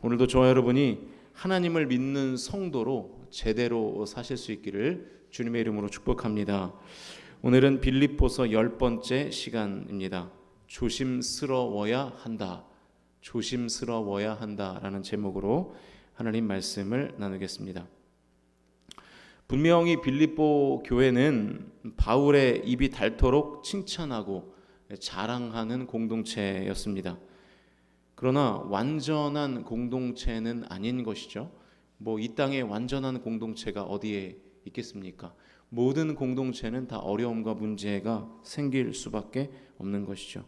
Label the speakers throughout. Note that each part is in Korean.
Speaker 1: 오늘도 저와 여러분이 하나님을 믿는 성도로 제대로 사실 수 있기를 주님의 이름으로 축복합니다. 오늘은 빌립보서 10번째 시간입니다. 조심스러워야 한다. 조심스러워야 한다라는 제목으로 하나님 말씀을 나누겠습니다. 분명히 빌립보 교회는 바울의 입이 닳도록 칭찬하고 자랑하는 공동체였습니다. 그러나 완전한 공동체는 아닌 것이죠. 이 땅에 완전한 공동체가 어디에 있겠습니까? 모든 공동체는 다 어려움과 문제가 생길 수밖에 없는 것이죠.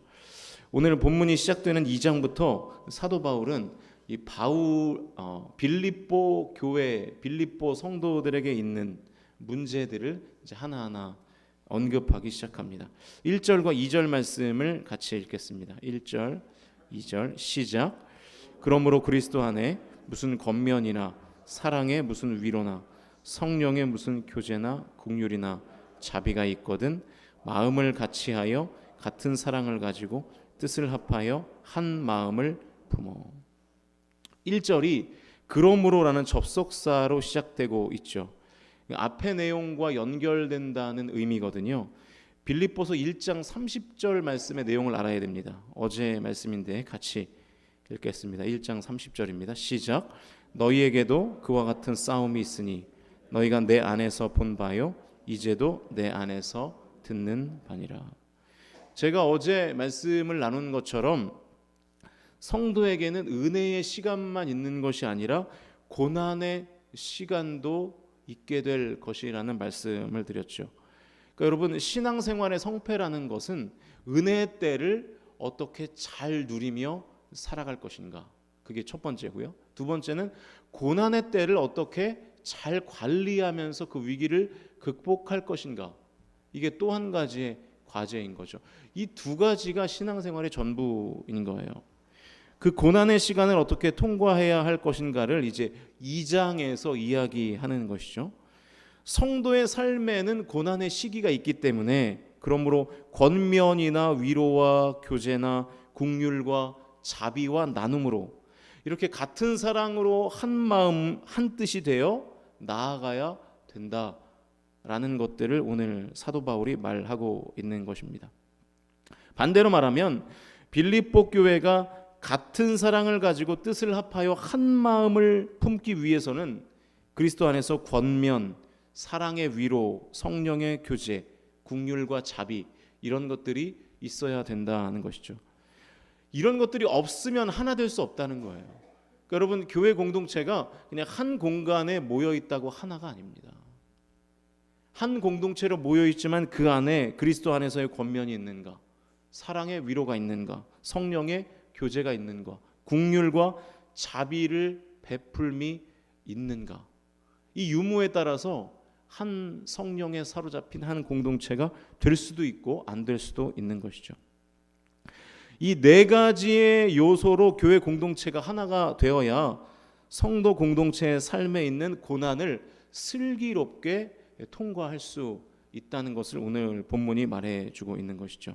Speaker 1: 오늘 본문이 시작되는 2장부터 사도 바울은 이 빌립보 교회, 빌립보 성도들에게 있는 문제들을 이제 하나하나 언급하기 시작합니다. 1절과 2절 말씀을 같이 읽겠습니다. 1절, 2절 시작. 그러므로 그리스도 안에 무슨 권면이나 사랑에 무슨 위로나 성령의 무슨 교제나 긍휼이나 자비가 있거든 마음을 같이하여 같은 사랑을 가지고 뜻을 합하여 한 마음을 품어. 1절이 그러므로라는 접속사로 시작되고 있죠. 앞의 내용과 연결된다는 의미거든요. 빌립보서 1장 30절 말씀의 내용을 알아야 됩니다. 어제 말씀인데 같이 읽겠습니다. 1장 30절입니다. 시작. 너희에게도 그와 같은 싸움이 있으니 너희가 내 안에서 본 바요 이제도 내 안에서 듣는 바니라. 제가 어제 말씀을 나눈 것처럼 성도에게는 은혜의 시간만 있는 것이 아니라 고난의 시간도 있게 될 것이라는 말씀을 드렸죠. 그러니까 여러분, 신앙생활의 성패라는 것은 은혜의 때를 어떻게 잘 누리며 살아갈 것인가, 그게 첫 번째고요. 두 번째는 고난의 때를 어떻게 잘 관리하면서 그 위기를 극복할 것인가, 이게 또 한 가지의 과제인 거죠. 이 두 가지가 신앙생활의 전부인 거예요. 그 고난의 시간을 어떻게 통과해야 할 것인가를 이제 2장에서 이야기하는 것이죠. 성도의 삶에는 고난의 시기가 있기 때문에 그러므로 권면이나 위로와 교제나 긍휼과 자비와 나눔으로 이렇게 같은 사랑으로 한 마음 한 뜻이 되어 나아가야 된다라는 것들을 오늘 사도 바울이 말하고 있는 것입니다. 반대로 말하면 빌립보 교회가 같은 사랑을 가지고 뜻을 합하여 한 마음을 품기 위해서는 그리스도 안에서 권면, 사랑의 위로, 성령의 교제, 긍휼과 자비, 이런 것들이 있어야 된다는 것이죠. 이런 것들이 없으면 하나 될 수 없다는 거예요. 그러니까 여러분, 교회 공동체가 그냥 한 공간에 모여 있다고 하나가 아닙니다. 한 공동체로 모여 있지만 그 안에 그리스도 안에서의 권면이 있는가, 사랑의 위로가 있는가, 성령의 교제가 있는가, 긍휼과 자비를 베풀미 있는가, 이 유무에 따라서 한 성령에 사로잡힌 한 공동체가 될 수도 있고 안 될 수도 있는 것이죠. 이 네 가지의 요소로 교회 공동체가 하나가 되어야 성도 공동체의 삶에 있는 고난을 슬기롭게 통과할 수 있다는 것을 오늘 본문이 말해주고 있는 것이죠.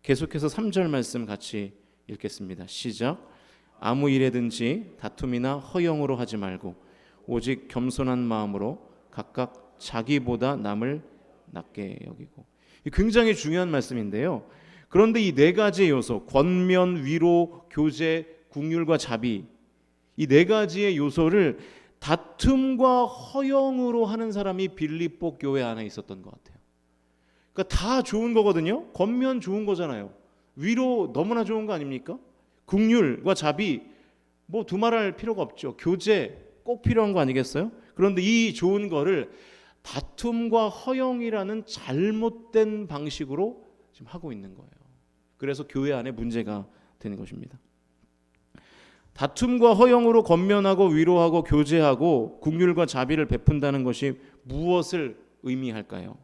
Speaker 1: 계속해서 3절 말씀 같이 읽겠습니다. 시작. 아무 일에든지 다툼이나 허영으로 하지 말고 오직 겸손한 마음으로 각각 자기보다 남을 낮게 여기고. 굉장히 중요한 말씀인데요. 그런데 이 네 가지의 요소, 권면, 위로, 교제, 긍휼과 자비, 이 네 가지의 요소를 다툼과 허영으로 하는 사람이 빌립보 교회 안에 있었던 것 같아요. 그러니까 다 좋은 거거든요. 권면 좋은 거잖아요. 위로 너무나 좋은 거 아닙니까? 긍휼과 자비, 두말할 필요가 없죠. 교제 꼭 필요한 거 아니겠어요? 그런데 이 좋은 거를 다툼과 허영이라는 잘못된 방식으로 지금 하고 있는 거예요. 그래서 교회 안에 문제가 되는 것입니다. 다툼과 허영으로 권면하고 위로하고 교제하고 긍휼과 자비를 베푼다는 것이 무엇을 의미할까요?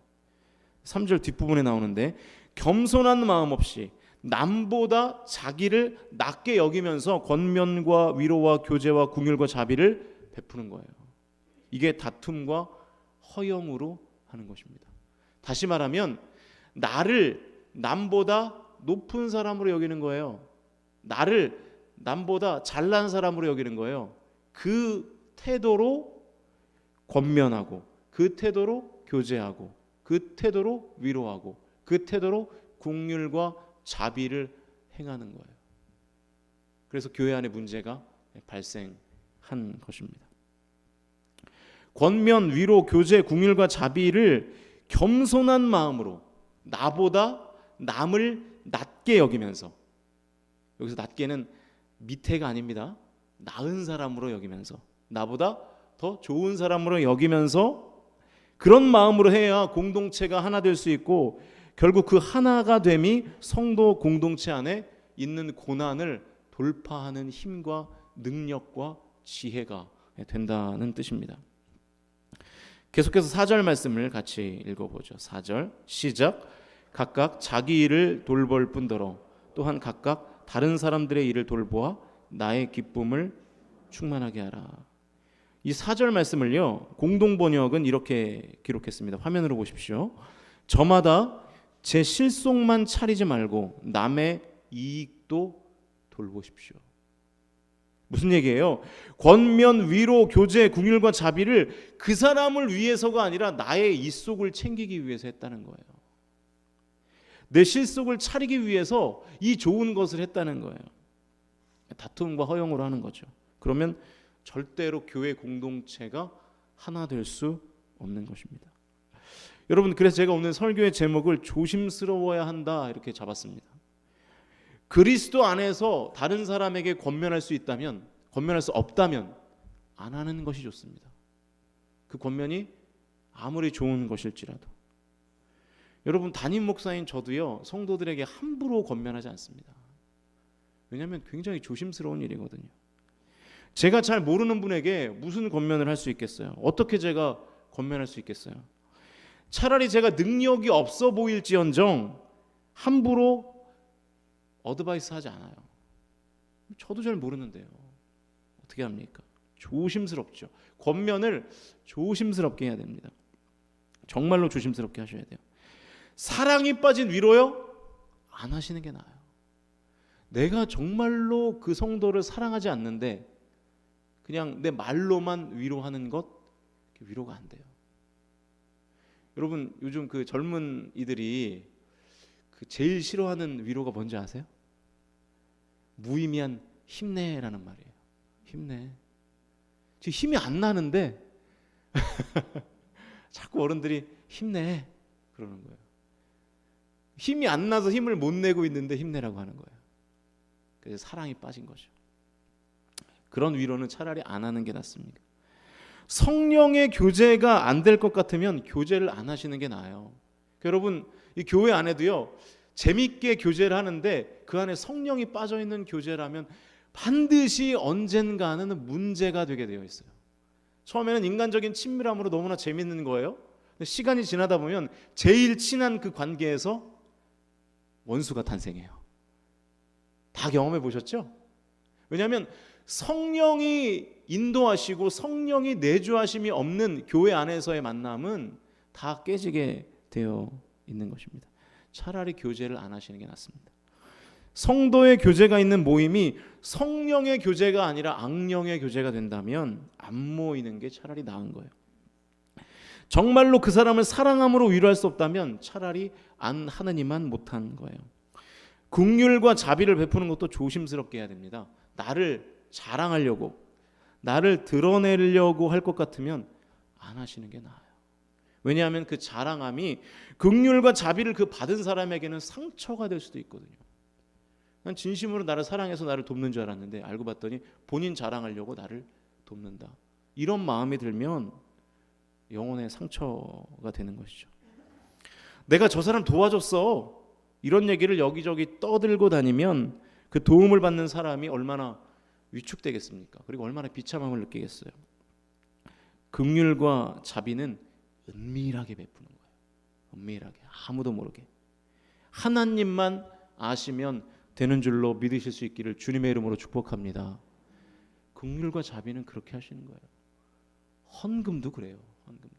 Speaker 1: 3절 뒷부분에 나오는데 겸손한 마음 없이 남보다 자기를 낮게 여기면서 권면과 위로와 교제와 긍휼과 자비를 베푸는 거예요. 이게 다툼과 허영으로 하는 것입니다. 다시 말하면 나를 남보다 높은 사람으로 여기는 거예요. 나를 남보다 잘난 사람으로 여기는 거예요. 그 태도로 권면하고, 그 태도로 교제하고, 그 태도로 위로하고, 그 태도로 긍휼과 자비를 행하는 거예요. 그래서 교회 안에 문제가 발생한 것입니다. 권면, 위로, 교제, 긍휼과 자비를 겸손한 마음으로 나보다 남을 낮게 여기면서, 여기서 낮게는 밑에가 아닙니다. 나은 사람으로 여기면서, 나보다 더 좋은 사람으로 여기면서 그런 마음으로 해야 공동체가 하나 될 수 있고, 결국 그 하나가 됨이 성도 공동체 안에 있는 고난을 돌파하는 힘과 능력과 지혜가 된다는 뜻입니다. 계속해서 4절 말씀을 같이 읽어보죠. 4절 시작. 각각 자기 일을 돌볼 뿐더러 또한 각각 다른 사람들의 일을 돌보아 나의 기쁨을 충만하게 하라. 이 4절 말씀을요, 공동번역은 이렇게 기록했습니다. 화면으로 보십시오. 저마다 제 실속만 차리지 말고 남의 이익도 돌보십시오. 무슨 얘기예요? 권면, 위로, 교제, 긍휼과 자비를 그 사람을 위해서가 아니라 나의 이속을 챙기기 위해서 했다는 거예요. 내 실속을 차리기 위해서 이 좋은 것을 했다는 거예요. 다툼과 허용으로 하는 거죠. 그러면 절대로 교회 공동체가 하나 될 수 없는 것입니다. 여러분, 그래서 제가 오늘 설교의 제목을 조심스러워야 한다 이렇게 잡았습니다. 그리스도 안에서 다른 사람에게 권면할 수 있다면, 권면할 수 없다면 안 하는 것이 좋습니다. 그 권면이 아무리 좋은 것일지라도. 여러분, 담임 목사인 저도요, 성도들에게 함부로 권면하지 않습니다. 왜냐하면 굉장히 조심스러운 일이거든요. 제가 잘 모르는 분에게 무슨 권면을 할 수 있겠어요? 어떻게 제가 권면할 수 있겠어요? 차라리 제가 능력이 없어 보일지언정 함부로 어드바이스 하지 않아요. 저도 잘 모르는데요. 어떻게 합니까? 조심스럽죠. 권면을 조심스럽게 해야 됩니다. 정말로 조심스럽게 하셔야 돼요. 사랑이 빠진 위로요? 안 하시는 게 나아요. 내가 정말로 그 성도를 사랑하지 않는데 그냥 내 말로만 위로하는 것, 위로가 안 돼요. 여러분, 요즘 그 젊은 이들이 그 제일 싫어하는 위로가 뭔지 아세요? 무의미한 힘내라는 말이에요. 힘내. 지금 힘이 안 나는데 자꾸 어른들이 힘내 그러는 거예요. 힘이 안 나서 힘을 못 내고 있는데 힘내라고 하는 거예요. 그래서 사랑이 빠진 거죠. 그런 위로는 차라리 안 하는 게 낫습니다. 성령의 교제가 안 될 것 같으면 교제를 안 하시는 게 나아요. 여러분, 이 교회 안에도요, 재밌게 교제를 하는데 그 안에 성령이 빠져 있는 교제라면 반드시 언젠가는 문제가 되게 되어 있어요. 처음에는 인간적인 친밀함으로 너무나 재밌는 거예요. 근데 시간이 지나다 보면 제일 친한 그 관계에서 원수가 탄생해요. 다 경험해 보셨죠? 왜냐하면 성령이 인도하시고 성령이 내주하심이 없는 교회 안에서의 만남은 다 깨지게 되어 있는 것입니다. 차라리 교제를 안 하시는 게 낫습니다. 성도의 교제가 있는 모임이 성령의 교제가 아니라 악령의 교제가 된다면 안 모이는 게 차라리 나은 거예요. 정말로 그 사람을 사랑함으로 위로할 수 없다면 차라리 안 하느니만 못한 거예요. 긍휼과 자비를 베푸는 것도 조심스럽게 해야 됩니다. 나를 자랑하려고, 나를 드러내려고 할 것 같으면 안 하시는 게 나아요. 왜냐하면 그 자랑함이 긍휼과 자비를 그 받은 사람에게는 상처가 될 수도 있거든요. 난 진심으로 나를 사랑해서 나를 돕는 줄 알았는데 알고 봤더니 본인 자랑하려고 나를 돕는다. 이런 마음이 들면 영혼의 상처가 되는 것이죠. 내가 저 사람 도와줬어, 이런 얘기를 여기저기 떠들고 다니면 그 도움을 받는 사람이 얼마나 위축되겠습니까? 그리고 얼마나 비참함을 느끼겠어요. 긍휼과 자비는 은밀하게 베푸는 거예요. 은밀하게, 아무도 모르게. 하나님만 아시면 되는 줄로 믿으실 수 있기를 주님의 이름으로 축복합니다. 긍휼과 자비는 그렇게 하시는 거예요. 헌금도 그래요. 헌금도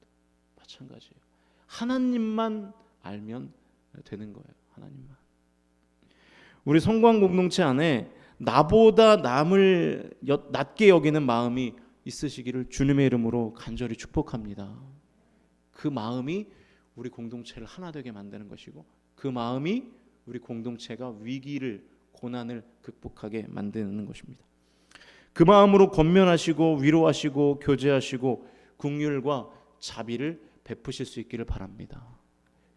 Speaker 1: 우리 성광 공동체 안에 나보다 남을 낮게 여기는 마음이 있으시기를 주님의 이름으로 간절히 축복합니다. 그 마음이 우리 공동체를 하나 되게 만드는 것이고, 그 마음이 우리 공동체가 위기를, 고난을 극복하게 만드는 것입니다. 그 마음으로 권면하시고 위로하시고 교제하시고 긍휼과 자비를 베푸실 수 있기를 바랍니다.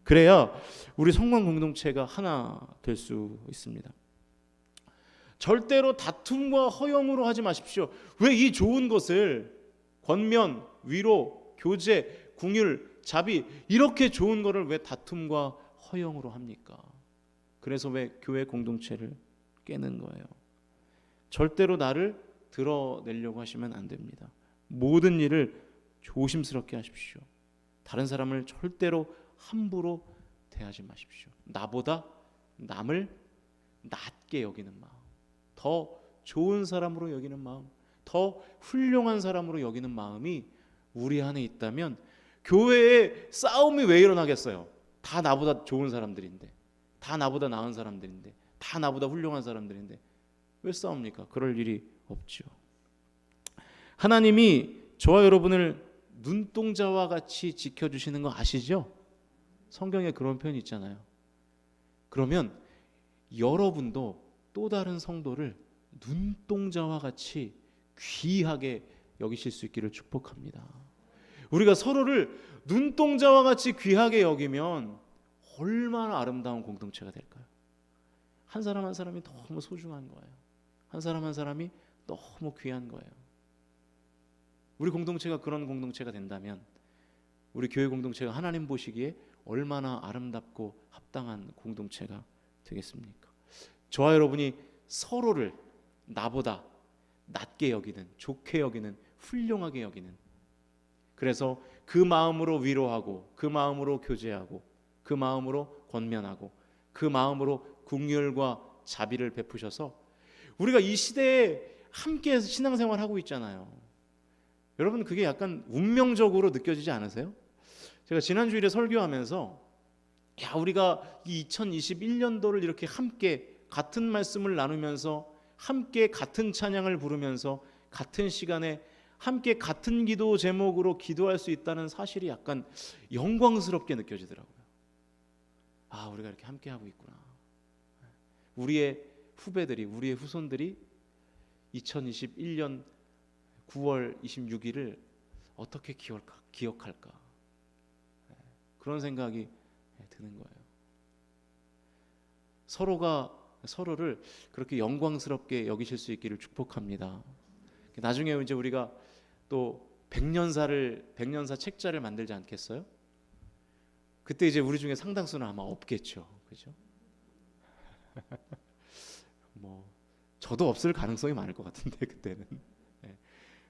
Speaker 1: 그래야 우리 성광 공동체가 하나 될 수 있습니다. 절대로 다툼과 허영으로 하지 마십시오. 왜 이 좋은 것을 권면, 위로, 교제, 긍휼, 자비, 이렇게 좋은 것을 왜 다툼과 허영으로 합니까? 그래서 왜 교회 공동체를 깨는 거예요. 절대로 나를 드러내려고 하시면 안 됩니다. 모든 일을 조심스럽게 하십시오. 다른 사람을 절대로 함부로 대하지 마십시오. 나보다 남을 낮게 여기는 마음, 더 좋은 사람으로 여기는 마음, 더 훌륭한 사람으로 여기는 마음이 우리 안에 있다면 교회에 싸움이 왜 일어나겠어요? 다 나보다 좋은 사람들인데, 다 나보다 나은 사람들인데, 다 나보다 훌륭한 사람들인데 왜 싸웁니까? 그럴 일이 없죠. 하나님이 저와 여러분을 눈동자와 같이 지켜주시는 거 아시죠? 성경에 그런 표현이 있잖아요. 그러면 여러분도 또 다른 성도를 눈동자와 같이 귀하게 여기실 수 있기를 축복합니다. 우리가 서로를 눈동자와 같이 귀하게 여기면 얼마나 아름다운 공동체가 될까요? 한 사람 한 사람이 너무 소중한 거예요. 한 사람 한 사람이 너무 귀한 거예요. 우리 공동체가 그런 공동체가 된다면 우리 교회 공동체가 하나님 보시기에 얼마나 아름답고 합당한 공동체가 되겠습니까? 저와 여러분이 서로를 나보다 낮게 여기는, 좋게 여기는, 훌륭하게 여기는, 그래서 그 마음으로 위로하고, 그 마음으로 교제하고, 그 마음으로 권면하고, 그 마음으로 긍휼과 자비를 베푸셔서 우리가 이 시대에 함께 신앙생활하고 있잖아요. 여러분, 그게 약간 운명적으로 느껴지지 않으세요? 제가 지난 주일에 설교하면서 우리가 이 2021년도를 이렇게 함께 같은 말씀을 나누면서 함께 같은 찬양을 부르면서 같은 시간에 함께 같은 기도 제목으로 기도할 수 있다는 사실이 약간 영광스럽게 느껴지더라고요. 우리가 이렇게 함께 하고 있구나. 우리의 후배들이, 우리의 후손들이 2021년 9월 26일을 어떻게 기억할까? 그런 생각이 드는 거예요. 서로가 서로를 그렇게 영광스럽게 여기실 수 있기를 축복합니다. 나중에 이제 우리가 또 백년사 책자를 만들지 않겠어요? 그때 이제 우리 중에 상당수는 아마 없겠죠, 그죠? 뭐 저도 없을 가능성이 많을 것 같은데 그때는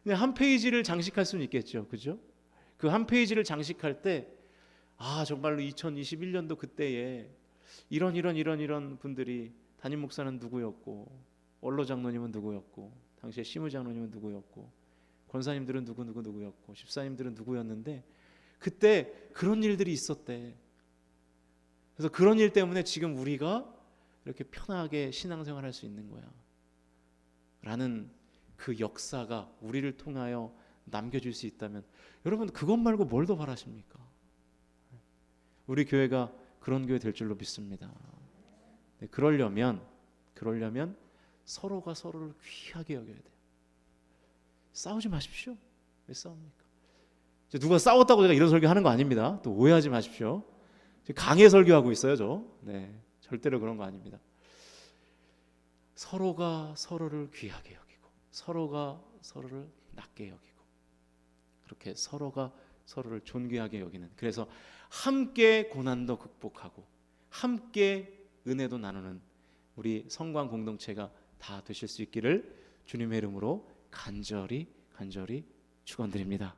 Speaker 1: 그냥 한 페이지를 장식할 수는 있겠죠, 그죠? 그 한 페이지를 장식할 때 정말로 2021년도 그때에 이런 분들이, 담임 목사는 누구였고, 원로 장로님은 누구였고, 당시에 시무 장로님은 누구였고, 권사님들은 누구였고, 집사님들은 누구였는데 그때 그런 일들이 있었대. 그래서 그런 일 때문에 지금 우리가 이렇게 편하게 신앙생활할 수 있는 거야 라는 그 역사가 우리를 통하여 남겨질 수 있다면 여러분, 그것 말고 뭘 더 바라십니까? 우리 교회가 그런 교회 될 줄로 믿습니다. 그러려면 서로가 서로를 귀하게 여겨야 돼요. 싸우지 마십시오. 왜 싸웁니까? 누가 싸웠다고 제가 이런 설교하는 거 아닙니다. 또 오해하지 마십시오. 강해 설교하고 있어요, 저. 절대로 그런 거 아닙니다. 서로가 서로를 귀하게 여기고, 서로가 서로를 낮게 여기고, 그렇게 서로가 서로를 존귀하게 여기는, 그래서 함께 고난도 극복하고 함께 은혜도 나누는 우리 성광 공동체가 다 되실 수 있기를 주님의 이름으로 간절히 축원드립니다.